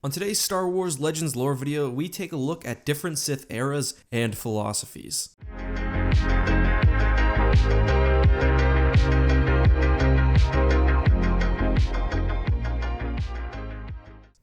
On today's Star Wars Legends lore video, we take a look at different Sith eras and philosophies.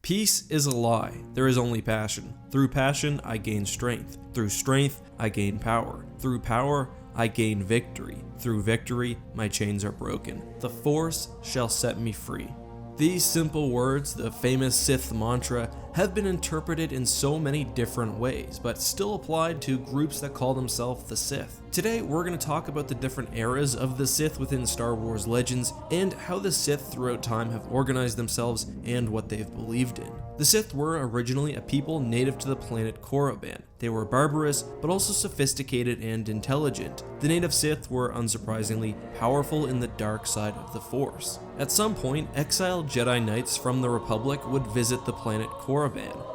Peace is a lie. There is only passion. Through passion, I gain strength. Through strength, I gain power. Through power, I gain victory. Through victory, my chains are broken. The Force shall set me free. These simple words, the famous Sethe Mantra, have been interpreted in so many different ways, but still applied to groups that call themselves the Sith. Today, we're going to talk about the different eras of the Sith within Star Wars Legends, and how the Sith throughout time have organized themselves and what they've believed in. The Sith were originally a people native to the planet Korriban. They were barbarous, but also sophisticated and intelligent. The native Sith were unsurprisingly powerful in the dark side of the Force. At some point, exiled Jedi Knights from the Republic would visit the planet Korriban.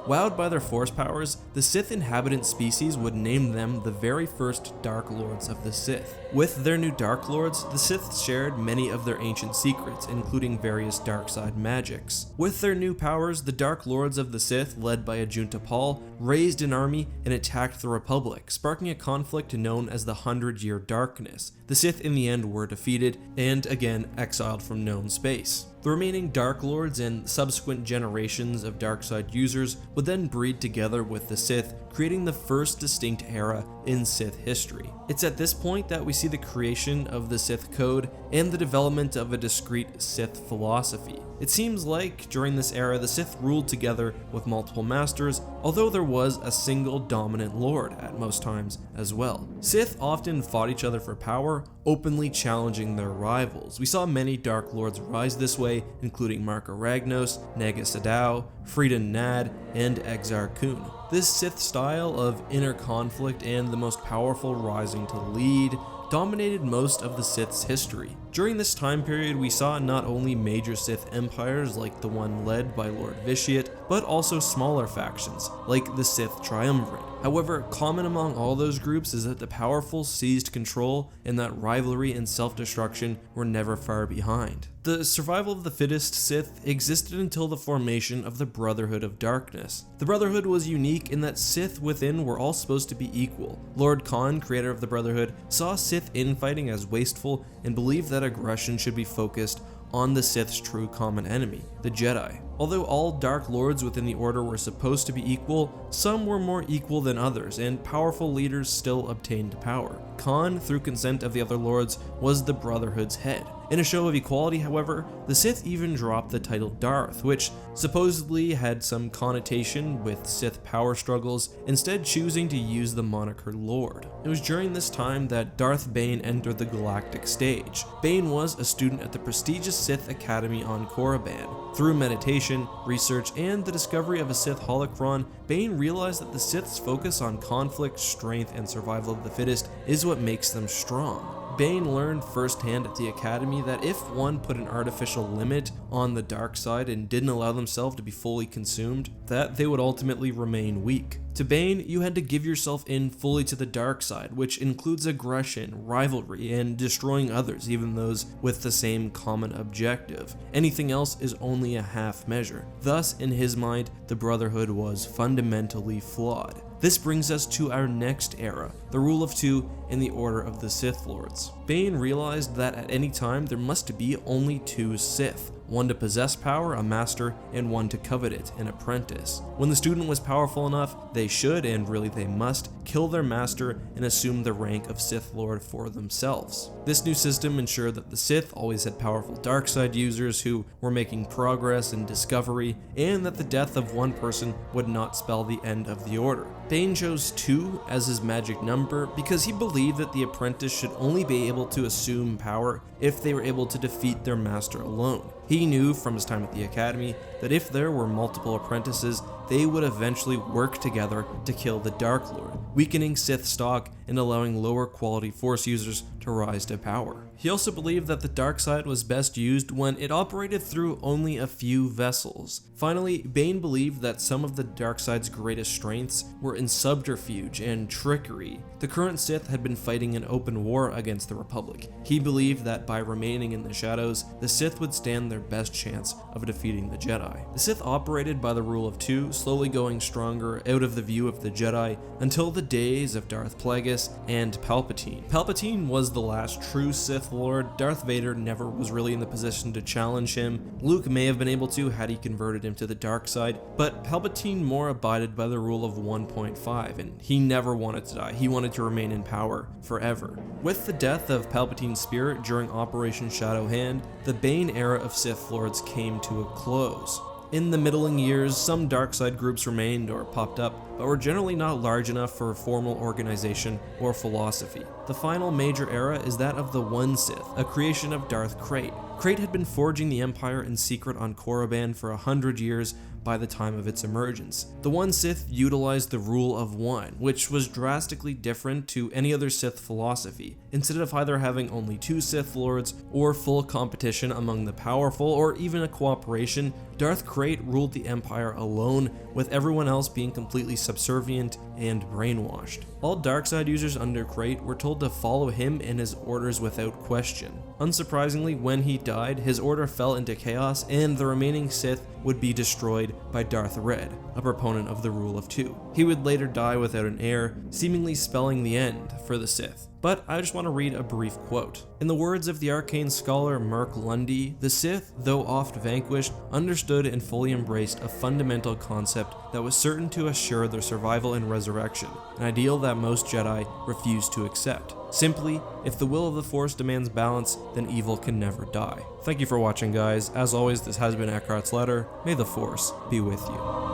Wowed by their Force powers, the Sith inhabitant species would name them the very first Dark Lords of the Sith. With their new Dark Lords, the Sith shared many of their ancient secrets, including various dark side magics. With their new powers, the Dark Lords of the Sith, led by Ajunta Pall, raised an army and attacked the Republic, sparking a conflict known as the 100-Year Darkness. The Sith in the end were defeated, and again exiled from known space. The remaining Dark Lords and subsequent generations of Darkside users would then breed together with the Sith, creating the first distinct era in Sith history. It's at this point that we see the creation of the Sith Code and the development of a discrete Sith philosophy. It seems like during this era the Sith ruled together with multiple masters, although there was a single dominant lord at most times as well. Sith often fought each other for power, openly challenging their rivals. We saw many Dark Lords rise this way, including Marka Ragnos, Naga Sadow, Freedon Nad, and Exar Kun. This Sith style of inner conflict and the most powerful rising to lead dominated most of the Sith's history. During this time period, we saw not only major Sith empires like the one led by Lord Vitiate, but also smaller factions like the Sith Triumvirate. However, common among all those groups is that the powerful seized control and that rivalry and self-destruction were never far behind. The survival of the fittest Sith existed until the formation of the Brotherhood of Darkness. The Brotherhood was unique in that Sith within were all supposed to be equal. Lord Khan, creator of the Brotherhood, saw Sith infighting as wasteful and believed that aggression should be focused on the Sith's true common enemy, the Jedi. Although all Dark Lords within the Order were supposed to be equal, some were more equal than others, and powerful leaders still obtained power. Khan, through consent of the other Lords, was the Brotherhood's head. In a show of equality, however, the Sith even dropped the title Darth, which supposedly had some connotation with Sith power struggles, instead choosing to use the moniker Lord. It was during this time that Darth Bane entered the galactic stage. Bane was a student at the prestigious Sith Academy on Korriban. Through meditation, research, and the discovery of a Sith holocron, Bane realized that the Sith's focus on conflict, strength, and survival of the fittest is what makes them strong. Bane learned firsthand at the Academy that if one put an artificial limit on the dark side and didn't allow themselves to be fully consumed, that they would ultimately remain weak. To Bane, you had to give yourself in fully to the dark side, which includes aggression, rivalry, and destroying others, even those with the same common objective. Anything else is only a half measure. Thus, in his mind, the Brotherhood was fundamentally flawed. This brings us to our next era, the Rule of Two and the Order of the Sith Lords. Bane realized that at any time there must be only two Sith, one to possess power, a master, and one to covet it, an apprentice. When the student was powerful enough, they should, and really they must, kill their master and assume the rank of Sith Lord for themselves. This new system ensured that the Sith always had powerful dark side users who were making progress and discovery, and that the death of one person would not spell the end of the Order. Bane chose 2 as his magic number because he believed that the apprentice should only be able to assume power if they were able to defeat their master alone. He knew from his time at the Academy that if there were multiple apprentices, they would eventually work together to kill the Dark Lord, weakening Sith stock in allowing lower quality Force users to rise to power. He also believed that the dark side was best used when it operated through only a few vessels. Finally, Bane believed that some of the dark side's greatest strengths were in subterfuge and trickery. The current Sith had been fighting an open war against the Republic. He believed that by remaining in the shadows, the Sith would stand their best chance of defeating the Jedi. The Sith operated by the rule of two, slowly going stronger out of the view of the Jedi until the days of Darth Plagueis and Palpatine. Palpatine was the last true Sith Lord. Darth Vader never was really in the position to challenge him. Luke may have been able to had he converted him to the dark side, but Palpatine more abided by the rule of 1.5, and he never wanted to die. He wanted to remain in power forever. With the death of Palpatine's spirit during Operation Shadow Hand, the Bane era of Sith Lords came to a close. In the middling years, some dark side groups remained or popped up, but were generally not large enough for a formal organization or philosophy. The final major era is that of the One Sith, a creation of Darth Krayt. Krayt had been forging the Empire in secret on Korriban for 100 years by the time of its emergence. The One Sith utilized the rule of one, which was drastically different to any other Sith philosophy. Instead of either having only two Sith Lords or full competition among the powerful or even a cooperation, Darth Krayt ruled the Empire alone, with everyone else being completely subservient and brainwashed. All Darkseid users under Krayt were told to follow him and his orders without question. Unsurprisingly, when he died, his order fell into chaos and the remaining Sith would be destroyed by Darth Red, a proponent of the rule of two. He would later die without an heir, seemingly spelling the end for the Sith. But I just want to read a brief quote. In the words of the arcane scholar Mark Lundy, the Sith, though oft vanquished, understood and fully embraced a fundamental concept that was certain to assure their survival and resurrection, an ideal that most Jedi refuse to accept. Simply, if the will of the Force demands balance, then evil can never die. Thank you for watching, guys. As always, this has been EckhartsLadder. May the Force be with you.